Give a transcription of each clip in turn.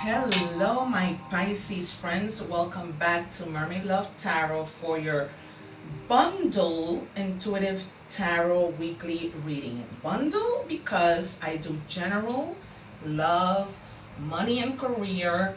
Hello, my Pisces friends. Welcome back to Mermaid Love Tarot for your bundle intuitive tarot weekly reading. Bundle because I do general, love, money and career,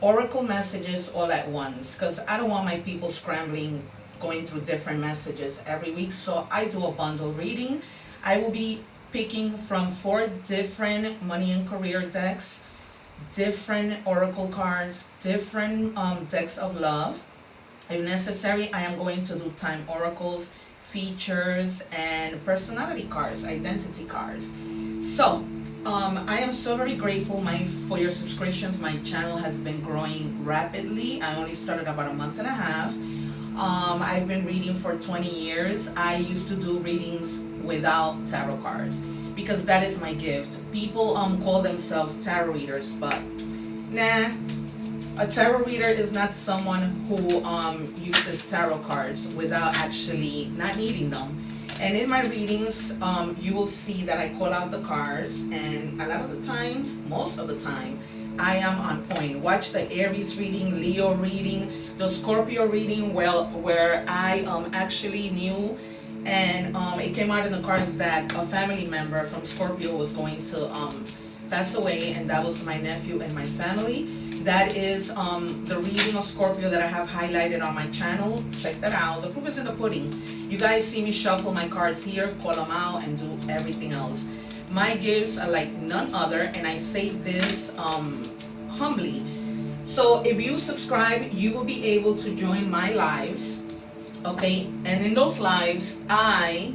oracle messages all at once because I don't want my people scrambling going through different messages every week. So I do a bundle reading. I will be picking from 4 different money and career decks, different oracle cards, different decks of love. If necessary, I am going to do time oracles, features, and personality cards, identity cards. So I am so very grateful for your subscriptions. My channel has been growing rapidly. I only started about a month and a half. I've been reading for 20 years. I used to do readings without tarot cards because that is my gift. People call themselves tarot readers, but nah, a tarot reader is not someone who uses tarot cards without actually not needing them. And in my readings, you will see that I call out the cards, and a lot of the times, most of the time, I am on point. Watch the Aries reading, Leo reading, the Scorpio reading, where I actually knew, and it came out in the cards that a family member from Scorpio was going to pass away, and that was my nephew and my family. That is the reading of Scorpio that I have highlighted on my channel. Check that out. The proof is in the pudding. You guys see me shuffle my cards here, call them out, and do everything else. My gifts are like none other, and I say this humbly. So if you subscribe, you will be able to join my lives, okay? And in those lives, I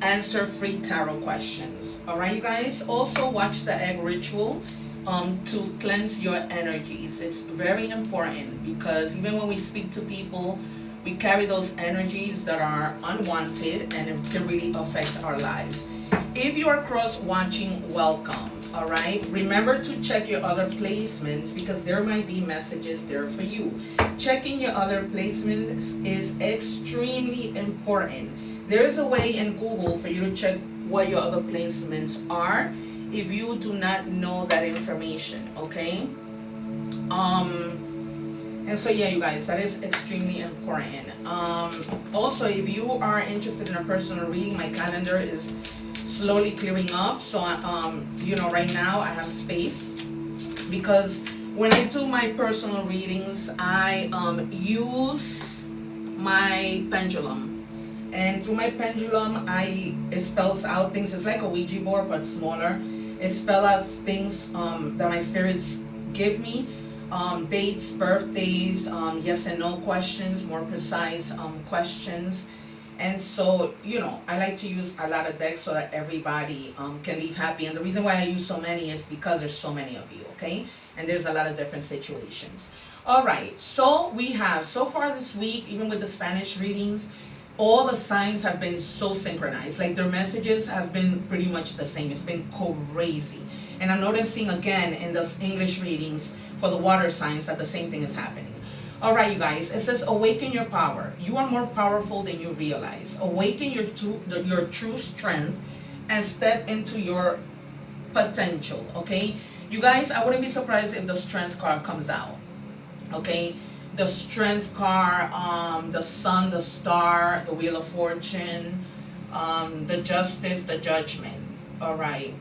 answer free tarot questions. All right, you guys? Also watch the egg ritual to cleanse your energies. It's very important because even when we speak to people, we carry those energies that are unwanted, and it can really affect our lives. If you are cross watching, welcome. All right, remember to check your other placements because there might be messages there for you. Checking your other placements is extremely important. There's a way in Google for you to check what your other placements are if you do not know that information, okay? And so yeah, you guys, that is extremely important. Also, if you are interested in a personal reading, my calendar is slowly clearing up. So you know, right now I have space because when I do my personal readings, I use my pendulum. And through my pendulum, it spells out things. It's like a Ouija board, but smaller. It spells out things that my spirits give me. Dates, birthdays, yes and no questions, more precise questions. And so, you know, I like to use a lot of decks so that everybody can leave happy. And the reason why I use so many is because there's so many of you, okay? And there's a lot of different situations. All right, so we have, so far this week, even with the Spanish readings, all the signs have been so synchronized. Like their messages have been pretty much the same. It's been crazy. And I'm noticing again in the English readings for the water signs that the same thing is happening. All right, you guys, it says awaken your power. You are more powerful than you realize. Awaken your true strength and step into your potential, okay? You guys, I wouldn't be surprised if the strength card comes out, okay? The strength card, the sun, the star, the wheel of fortune, the justice, the judgment. All right,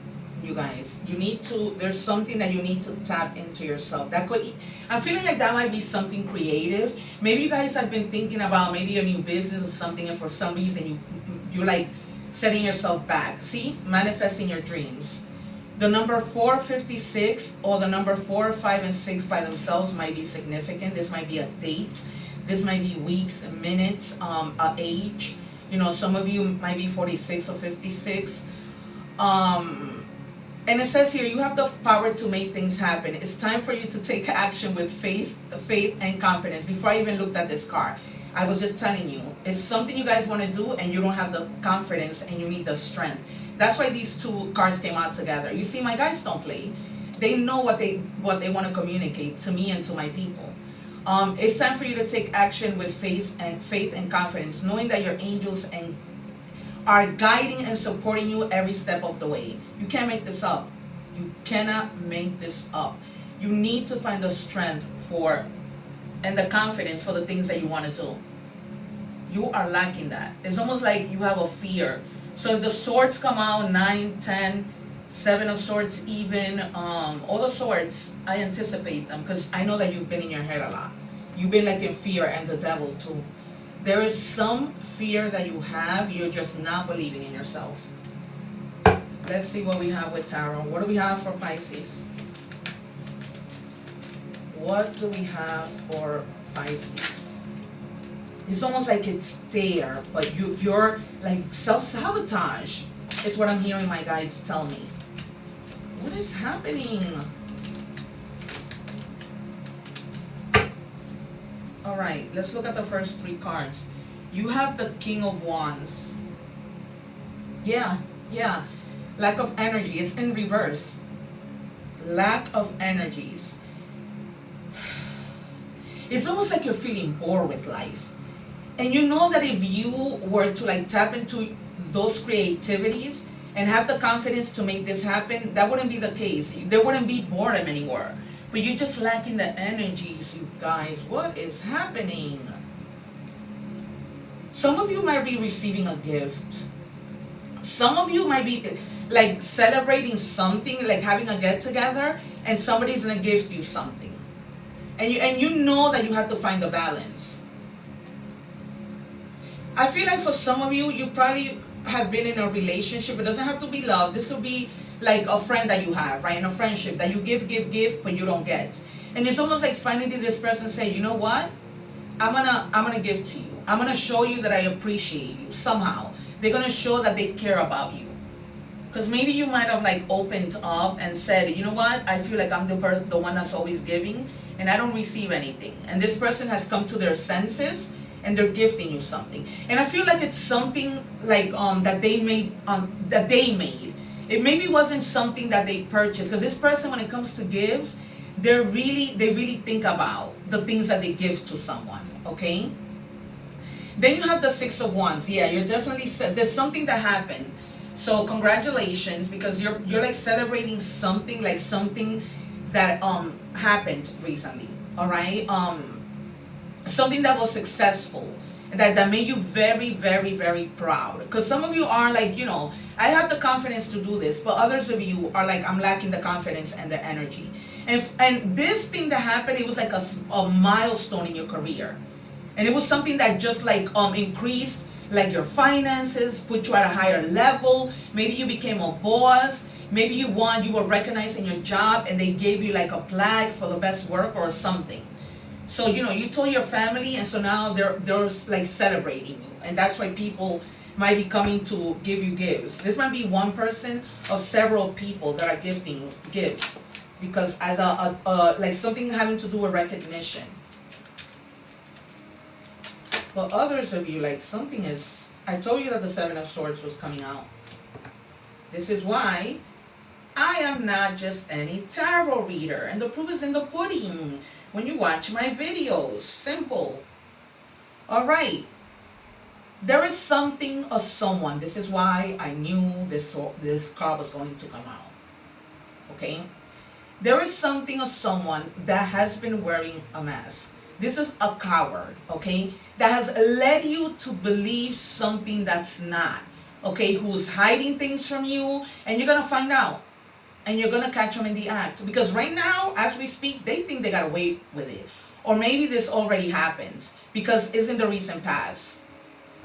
you guys, you need to, there's something that you need to tap into yourself. That could, I'm feeling like that might be something creative. Maybe you guys have been thinking about maybe a new business or something, and for some reason you're like setting yourself back. See, manifesting your dreams. The number 456 or the number 4, 5, and 6 by themselves might be significant. This might be a date. This might be weeks, minutes, a age. You know, some of you might be 46 or 56. And it says here, you have the power to make things happen. It's time for you to take action with faith and confidence. Before I even looked at this card, I was just telling you, it's something you guys want to do and you don't have the confidence and you need the strength. That's why these 2 cards came out together. You see, my guys don't play. They know what they want to communicate to me and to my people. It's time for you to take action with faith and confidence, knowing that your angels are guiding and supporting you every step of the way. You can't make this up. You cannot make this up. You need to find the strength for and the confidence for the things that you want to do. You are lacking that. It's almost like you have a fear. So if the swords come out, 9, 10, 7 of swords even, all the swords, I anticipate them because I know that you've been in your head a lot. You've been like in fear, and the devil too. There is some fear that you have, you're just not believing in yourself. Let's see what we have with tarot. What do we have for Pisces? What do we have for Pisces? It's almost like it's there, but you're like self-sabotage is what I'm hearing my guides tell me. What is happening? All right, let's look at the first 3 cards. You have the King of Wands. Yeah. Lack of energy. It's in reverse. Lack of energies. It's almost like you're feeling bored with life. And you know that if you were to like tap into those creativities and have the confidence to make this happen, that wouldn't be the case. There wouldn't be boredom anymore. But you're just lacking the energies, you guys. What is happening? Some of you might be receiving a gift. Some of you might be like celebrating something, like having a get together, and somebody's gonna gift you something. And you know that you have to find the balance. I feel like for some of you, you probably have been in a relationship. It doesn't have to be love. This could be like a friend that you have, right? In a friendship that you give, but you don't get. And it's almost like finally this person say, you know what? I'm gonna give to you. I'm gonna show you that I appreciate you somehow. They're gonna show that they care about you. Because maybe you might have like opened up and said, you know what? I feel like I'm the one that's always giving, and I don't receive anything. And this person has come to their senses, and they're gifting you something. And I feel like it's something like that they made. It maybe wasn't something that they purchased, because this person, when it comes to gifts, they really think about the things that they give to someone. Okay. Then you have the 6 of Wands. Yeah, you're definitely, there's something that happened. So congratulations, because you're like celebrating something, like something that happened recently. All right. Something that was successful, and that made you very, very, very proud. Because some of you are like, you know, I have the confidence to do this, but others of you are like, I'm lacking the confidence and the energy. And this thing that happened, it was like a milestone in your career, and it was something that just like increased like your finances, put you at a higher level. Maybe you became a boss. Maybe you were recognized in your job, and they gave you like a plaque for the best work or something. So, you know, you told your family, and so now they're like celebrating you. And that's why people might be coming to give you gifts. This might be one person or several people that are gifting you gifts, because as like something having to do with recognition. But others of you, like something is, I told you that the 7 of Swords was coming out. This is why I am not just any tarot reader, and the proof is in the pudding. When you watch my videos, simple. All right. There is something or someone. This is why I knew this card was going to come out. Okay. There is something or someone that has been wearing a mask. This is a coward. Okay. That has led you to believe something that's not. Okay. Who's hiding things from you, and you're gonna find out. And you're going to catch them in the act. Because right now, as we speak, they think they got away with it. Or maybe this already happened, because it's in the recent past.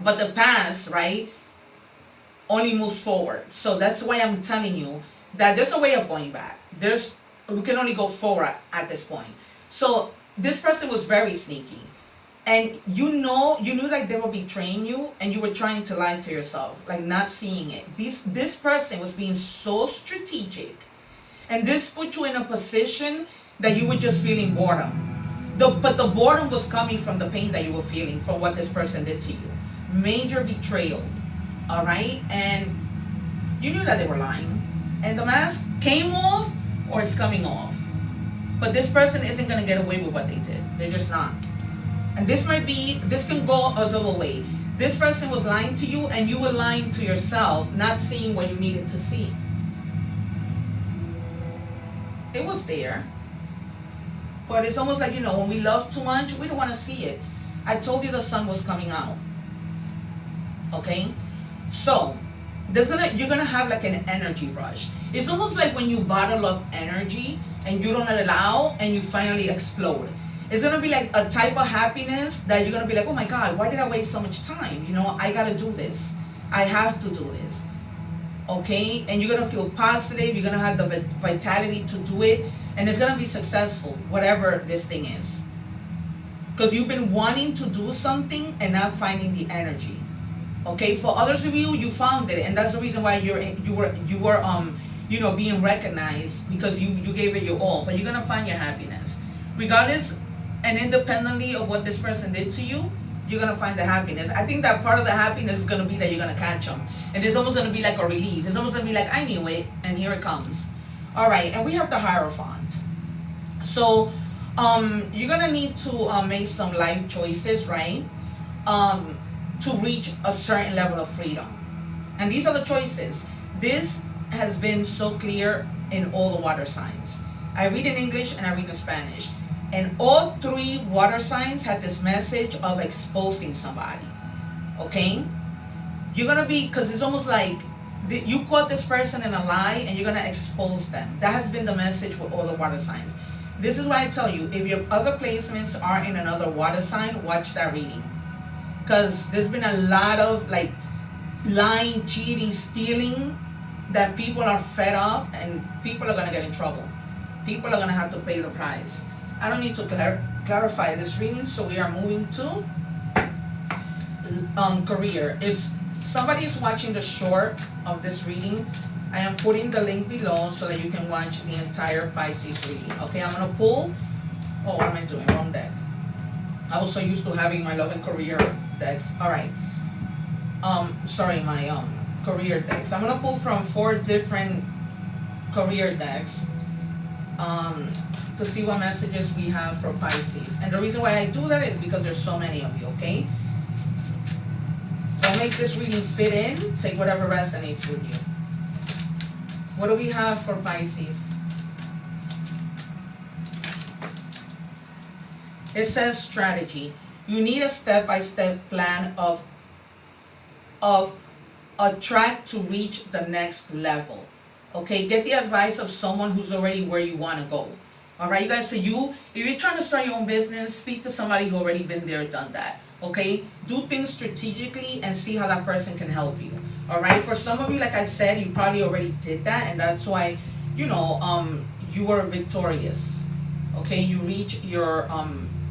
But the past, right, only moves forward. So that's why I'm telling you that there's no way of going back. We can only go forward at this point. So this person was very sneaky. And you knew like they were betraying you, and you were trying to lie to yourself, like not seeing it. This person was being so strategic, and this put you in a position that you were just feeling boredom. But the boredom was coming from the pain that you were feeling from what this person did to you. Major betrayal, all right? And you knew that they were lying, and the mask came off or it's coming off. But this person isn't gonna get away with what they did. They're just not. And this can go a double way. This person was lying to you, and you were lying to yourself, not seeing what you needed to see. It was there. But it's almost like, when we love too much, we don't want to see it. I told you the sun was coming out. Okay? So, you're gonna have like an energy rush. It's almost like when you bottle up energy and you don't let it out and you finally explode. It's gonna be like a type of happiness that you're gonna be like, oh my God, why did I waste so much time? I gotta do this. I have to do this. Okay? And you're gonna feel positive. You're gonna have the vitality to do it. And it's gonna be successful, whatever this thing is. Because you've been wanting to do something and not finding the energy. Okay, for others of you, you found it, and that's the reason why you were being recognized, because you gave it your all. But you're gonna find your happiness, regardless and independently of what this person did to you. You're gonna find the happiness. I think that part of the happiness is gonna be that you're gonna catch them, and it's almost gonna be like a relief. It's almost gonna be like, I knew it, and here it comes. All right, and we have the Hierophant. So, you're gonna need to make some life choices, right? To reach a certain level of freedom. And these are the choices. This has been so clear in all the water signs. I read in English and I read in Spanish. And all 3 water signs had this message of exposing somebody. Okay? You're going to be, because it's almost like you caught this person in a lie and you're going to expose them. That has been the message with all the water signs. This is why I tell you, if your other placements are in another water sign, watch that reading. Because there's been a lot of like lying, cheating, stealing, that people are fed up and people are going to get in trouble. People are going to have to pay the price. I don't need to clarify this reading, so we are moving to career. If somebody is watching the short of this reading, I am putting the link below so that you can watch the entire Pisces reading. Okay, I'm going to pull. Oh, what am I doing? Wrong deck. I was so used to having my love and career decks. All right. Sorry, my career decks. I'm gonna pull from 4 different career decks to see what messages we have for Pisces. And the reason why I do that is because there's so many of you. Okay. Don't make this reading fit in. Take whatever resonates with you. What do we have for Pisces? It says strategy. You need a step-by-step plan of a track to reach the next level. Okay, get the advice of someone who's already where you want to go. All right, you guys. So if you're trying to start your own business, speak to somebody who already been there, done that. Okay, do things strategically and see how that person can help you. All right. For some of you, like I said, you probably already did that, and that's why you were victorious. Okay, you reach your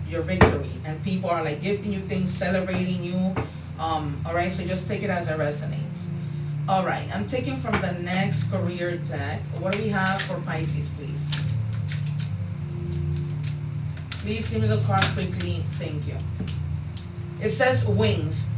victory, and people are like gifting you things, celebrating you. All right, so just take it as it resonates. All right, I'm taking from the next career deck. What do we have for Pisces, please? Please give me the card quickly. Thank you. It says wings.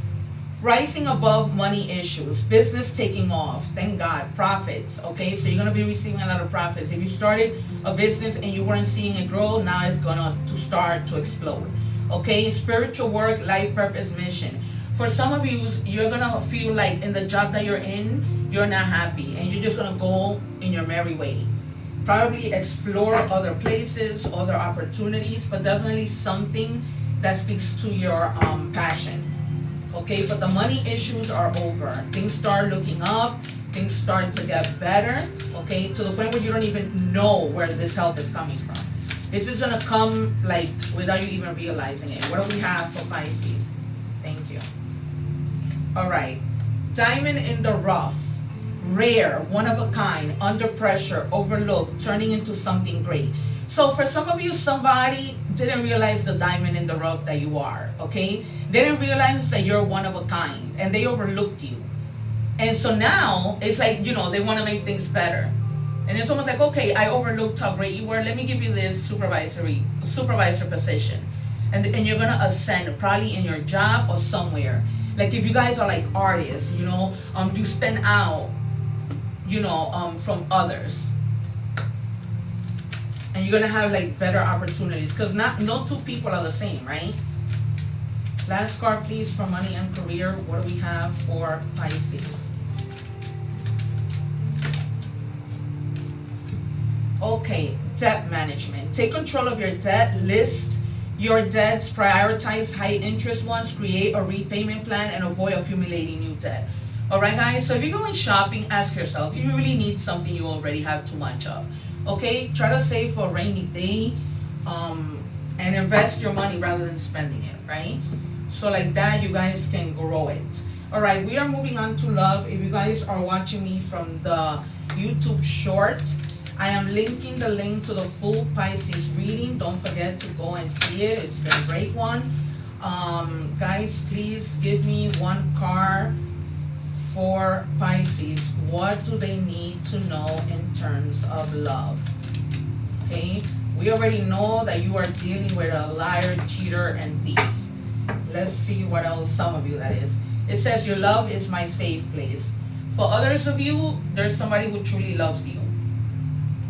Rising above money issues. Business taking off. Thank God. Profits. Okay, so you're going to be receiving a lot of profits. If you started a business and you weren't seeing it grow, now it's going to start to explode. Okay, spiritual work, life purpose, mission. For some of you, you're going to feel like in the job that you're in, you're not happy. And you're just going to go in your merry way. Probably explore other places, other opportunities, but definitely something that speaks to your passion. Okay, but the money issues are over. Things start looking up. Things start to get better. Okay, to the point where you don't even know where this help is coming from. This is going to come like without you even realizing it. What do we have for Pisces? Thank you. All right. Diamond in the rough. Rare, one of a kind, under pressure, overlooked, turning into something great. So for some of you, somebody didn't realize the diamond in the rough that you are, okay? They didn't realize that you're one of a kind, and they overlooked you. And so now, it's like, they want to make things better. And it's almost like, okay, I overlooked how great you were. Let me give you this supervisor position. And you're going to ascend, probably in your job or somewhere. Like if you guys are like artists, you stand out, from others. And you're gonna have like better opportunities, because no 2 people are the same, right? Last card, please, for money and career. What do we have for Pisces? Okay, debt management. Take control of your debt. List your debts. Prioritize high interest ones. Create a repayment plan and avoid accumulating new debt. Alright guys, so if you're going shopping, ask yourself, if you really need something you already have too much of. Okay, try to save for a rainy day, and invest your money rather than spending it, right? So like that, you guys can grow it. All right, we are moving on to love. If you guys are watching me from the YouTube short, I am linking the link to the full Pisces reading. Don't forget to go and see it. It's been a great one. Guys, please give me one card for Pisces. What do they need to know in terms of love? Okay, we already know that you are dealing with a liar, cheater, and thief. Let's see what else, some of you that is. It says your love is my safe place. For others of you, there's somebody who truly loves you.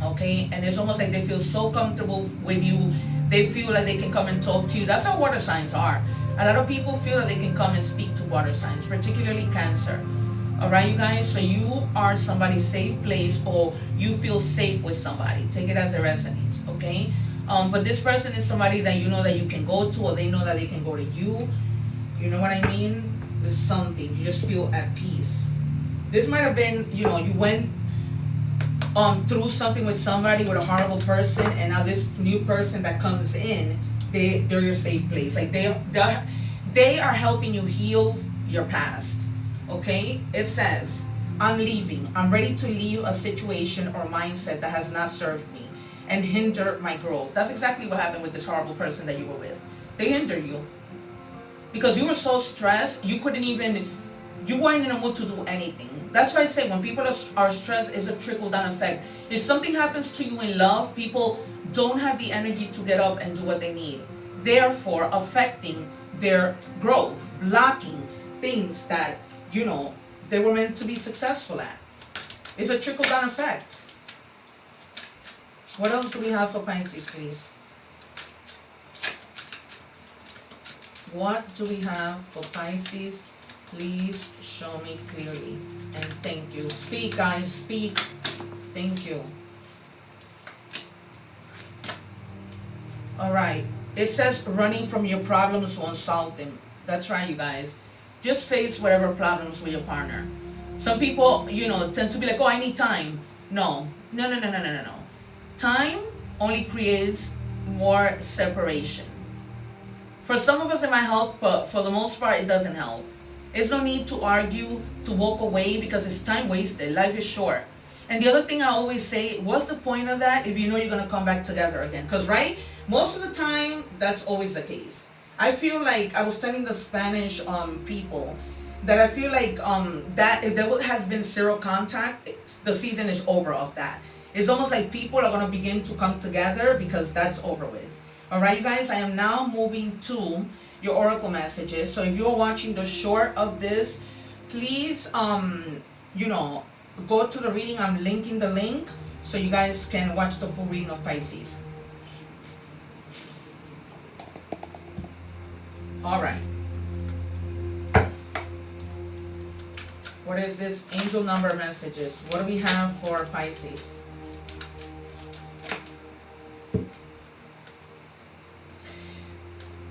Okay, and it's almost like they feel so comfortable with you. They feel like they can come and talk to you. That's how water signs are. A lot of people feel that they can come and speak to water signs, particularly Cancer. All right, you guys, so you are somebody's safe place, or you feel safe with somebody. Take it as it resonates, okay? But this person is somebody that you know that you can go to, or they know that they can go to you. You know what I mean? There's something. You just feel at peace. This might have been, you know, you went through something with somebody, with a horrible person, and now this new person that comes in, they're your safe place. Like they are helping you heal your past. Okay, it says, I'm leaving. I'm ready to leave a situation or mindset that has not served me and hinder my growth. That's exactly what happened with this horrible person that you were with. They hindered you because you were so stressed, you weren't in a mood to do anything. That's why I say when people are stressed, it's a trickle-down effect. If something happens to you in love, people don't have the energy to get up and do what they need, therefore affecting their growth, blocking things that, you know, they were meant to be successful at. It's a trickle-down effect. What else do we have for Pisces, please? What do we have for Pisces? Please show me clearly. And thank you. Speak, guys, speak. Thank you. All right. It says running from your problems won't solve them. That's right, you guys. Just face whatever problems with your partner. Some people, you know, tend to be like, oh, I need time. No. Time only creates more separation. For some of us it might help, but for the most part it doesn't help. There's no need to argue, to walk away, because it's time wasted. Life is short. And the other thing I always say, what's the point of that if you know you're going to come back together again? Because, right, most of the time, that's always the case. I feel like, I was telling the Spanish people, that I feel like that if there has been zero contact, the season is over of that. It's almost like people are going to begin to come together because that's over with. All right, you guys, I am now moving to your oracle messages. So if you're watching the short of this, please, you know, go to the reading. I'm linking the link so you guys can watch the full reading of Pisces. All right. What is this? Angel number messages. What do we have for Pisces?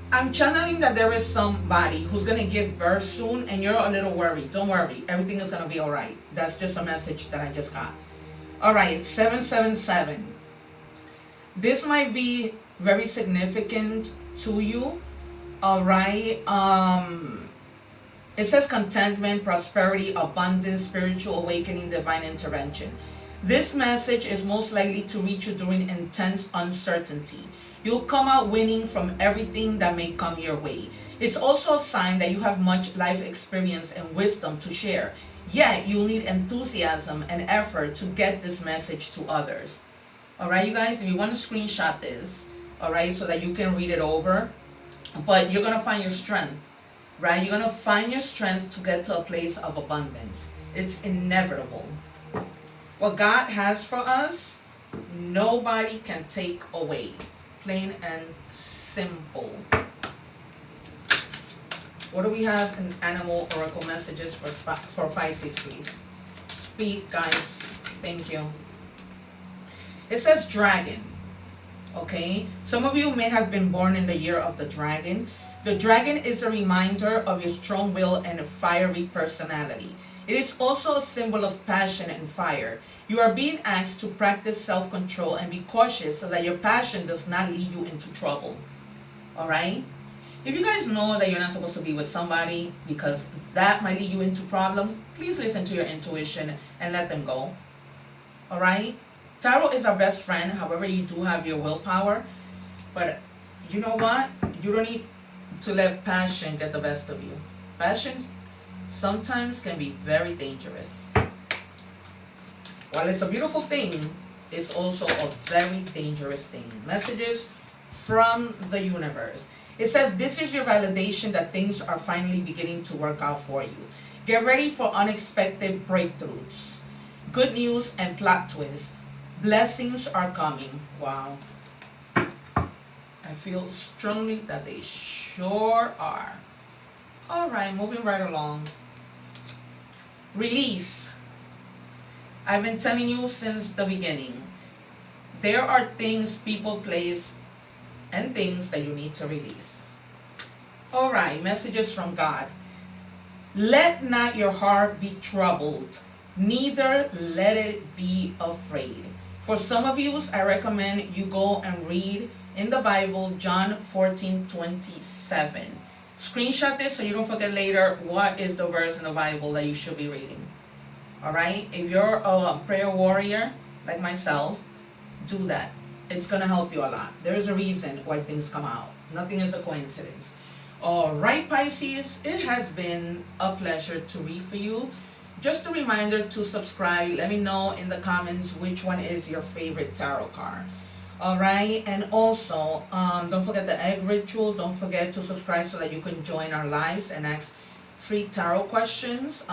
I'm channeling that there is somebody who's going to give birth soon and you're a little worried. Don't worry. Everything is going to be all right. That's just a message that I just got. All right. 777. This might be very significant to you. All right. It says contentment, prosperity, abundance, spiritual awakening, divine intervention. This message is most likely to reach you during intense uncertainty. You'll come out winning from everything that may come your way. It's also a sign that you have much life experience and wisdom to share. Yet, you'll need enthusiasm and effort to get this message to others. All right, you guys, if you want to screenshot this, all right, so that you can read it over. But you're going to find your strength, right? You're going to find your strength to get to a place of abundance. It's inevitable. What God has for us, nobody can take away. Plain and simple. What do we have in animal oracle messages for Pisces, please? Speak, guys. Thank you. It says dragon. Okay, some of you may have been born in the year of the dragon. The dragon is a reminder of your strong will and a fiery personality. It is also a symbol of passion and fire. You are being asked to practice self-control and be cautious so that your passion does not lead you into trouble. Alright? If you guys know that you're not supposed to be with somebody because that might lead you into problems, please listen to your intuition and let them go. Alright? Tarot is our best friend. However, you do have your willpower. But you know what? You don't need to let passion get the best of you. Passion sometimes can be very dangerous. While it's a beautiful thing, it's also a very dangerous thing. Messages from the universe. It says this is your validation that things are finally beginning to work out for you. Get ready for unexpected breakthroughs. Good news and plot twists. Blessings are coming. Wow. I feel strongly that they sure are. Alright, moving right along. Release. I've been telling you since the beginning. There are things, people, place, and things that you need to release. Alright, messages from God. Let not your heart be troubled, neither let it be afraid. For some of you, I recommend you go and read in the Bible, John 14:27. Screenshot this so you don't forget later what is the verse in the Bible that you should be reading. Alright? If you're a prayer warrior like myself, do that. It's going to help you a lot. There's a reason why things come out. Nothing is a coincidence. Alright, Pisces, it has been a pleasure to read for you. Just a reminder to subscribe. Let me know in the comments which one is your favorite tarot card. Alright, and also don't forget the egg ritual. Don't forget to subscribe so that you can join our lives and ask free tarot questions.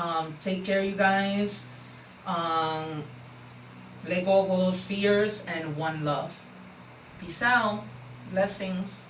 Take care, you guys. Let go of all those fears and one love. Peace out. Blessings.